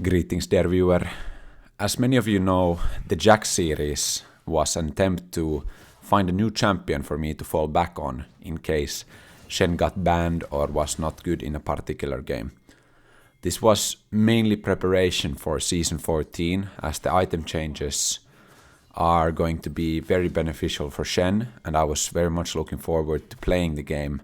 Greetings, dear viewer. As many of you know, the Jack series was an attempt to find a new champion for me to fall back on in case SHEN got banned or was not good in a particular game. This was mainly preparation for Season 14, as the item changes are going to be very beneficial for SHEN, and I was very much looking forward to playing the game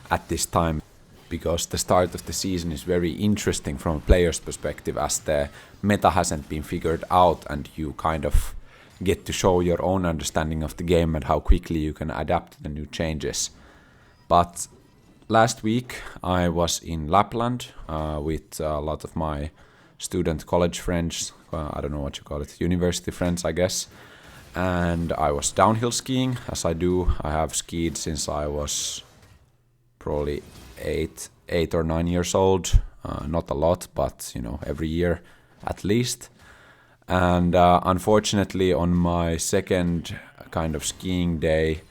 at this time, because the start of the season is very interesting from a player's perspective, as the meta hasn't been figured out and you kind of get to show your own understanding of the game and how quickly you can adapt to the new changes. But last week I was in Lapland with a lot of my student college friends, I don't know what you call it, university friends I guess, and I was downhill skiing, as I do. I have skied since I was probably 8 or 9 years old, not a lot, but you know, every year at least. And unfortunately on my second kind of skiing day,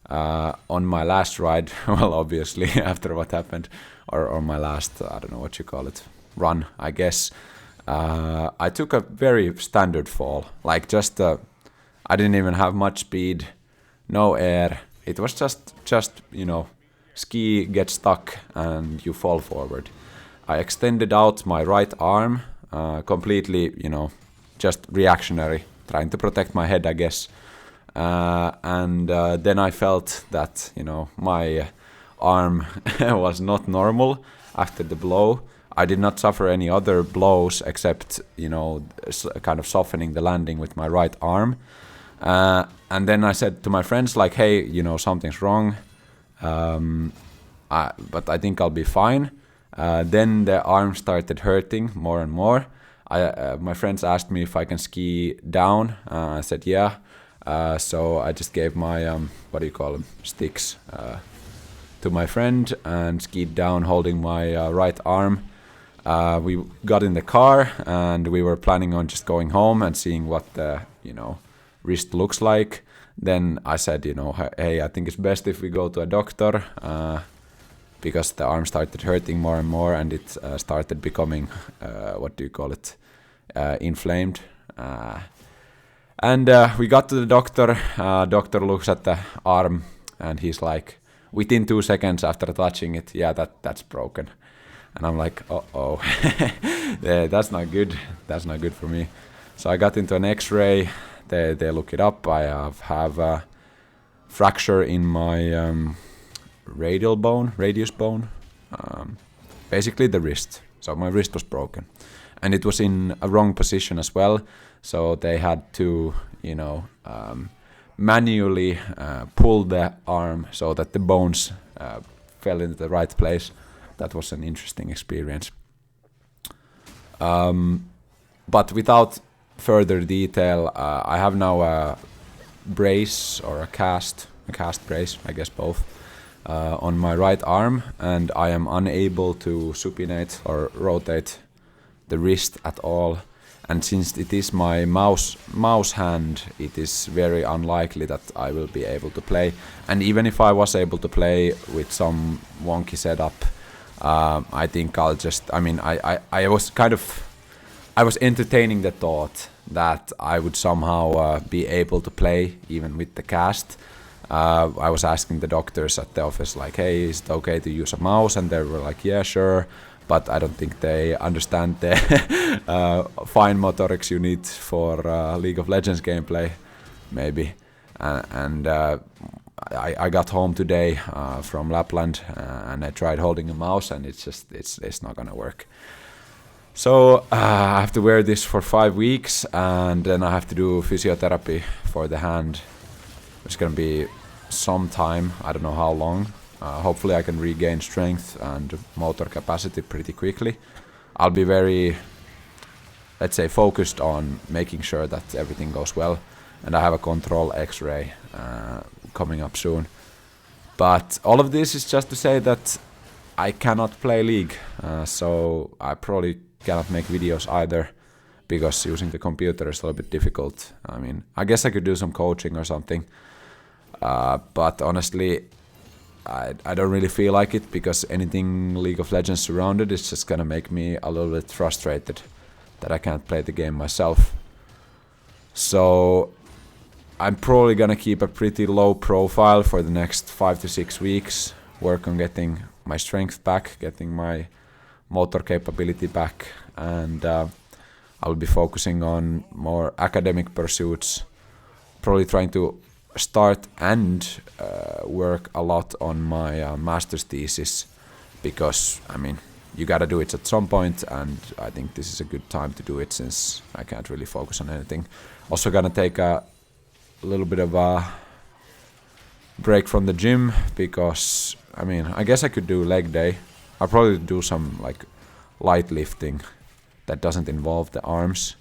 on my last ride, well obviously after what happened, or my last, I don't know what you call it, run I guess, I took a very standard fall, like just I didn't even have much speed, no air, it was just you know, ski gets stuck and you fall forward. I extended out my right arm, completely, you know, just reactionary, trying to protect my head I guess. And then I felt that, you know, my arm was not normal after the blow. I did not suffer any other blows except, you know, kind of softening the landing with my right arm. And then I said to my friends like, hey, you know, something's wrong. But I think I'll be fine. Then the arm started hurting more and more. My friends asked me if I can ski down. I said yeah. So I just gave my what do you call them, sticks, to my friend and skied down holding my right arm. We got in the car and we were planning on just going home and seeing what the, you know, wrist looks like. Then I said, you know, hey, I think it's best if we go to a doctor, because the arm started hurting more and more and it started becoming, what do you call it, inflamed. And we got to the doctor. Doctor looks at the arm and he's like, within 2 seconds after touching it, yeah, that's broken. And I'm like, uh-oh, yeah, that's not good. That's not good for me. So I got into an X-ray. They look it up. I have a fracture in my radius bone, basically the wrist. So my wrist was broken, and it was in a wrong position as well. So they had to, you know, manually pull the arm so that the bones fell into the right place. That was an interesting experience. But without further detail, I have now a brace or a cast brace, I guess both, on my right arm, and I am unable to supinate or rotate the wrist at all. And since it is my mouse hand, it is very unlikely that I will be able to play. And even if I was able to play with some wonky setup, I think I'll just, I mean, I was entertaining the thought that I would somehow be able to play even with the cast. I was asking the doctors at the office like, hey, is it okay to use a mouse? And they were like, yeah, sure. But I don't think they understand the fine motorics you need for League of Legends gameplay, maybe. And I got home today from Lapland and I tried holding a mouse and it's not gonna work. So I have to wear this for 5 weeks and then I have to do physiotherapy for the hand. It's gonna be some time, I don't know how long. Hopefully I can regain strength and motor capacity pretty quickly. I'll be very, let's say, focused on making sure that everything goes well. And I have a control X-ray coming up soon. But all of this is just to say that I cannot play League. So I probably cannot make videos either, because using the computer is a little bit difficult. I mean, I guess I could do some coaching or something. But honestly, I don't really feel like it, because anything League of Legends surrounded is just gonna make me a little bit frustrated. that I can't play the game myself. So I'm probably gonna keep a pretty low profile for the next 5 to 6 weeks, work on getting my strength back, getting my motor capability back, and I'll be focusing on more academic pursuits, probably trying to start and work a lot on my master's thesis, because I mean, you gotta do it at some point, and I think this is a good time to do it since I can't really focus on anything. Also gonna take a little bit of a break from the gym, because I mean, I guess I could do leg day. I'll probably do some like light lifting that doesn't involve the arms,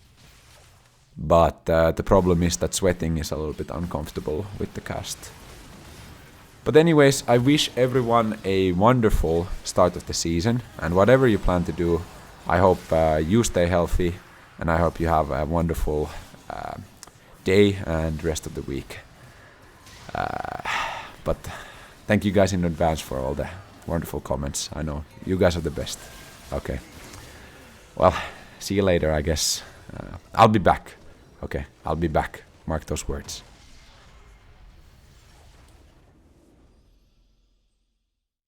but the problem is that sweating is a little bit uncomfortable with the cast. But anyways, I wish everyone a wonderful start of the season, and whatever you plan to do, I hope you stay healthy, and I hope you have a wonderful day and rest of the week. But thank you guys in advance for all the wonderful comments. I know you guys are the best. Okay. Well, see you later, I guess. I'll be back. Okay, I'll be back. Mark those words.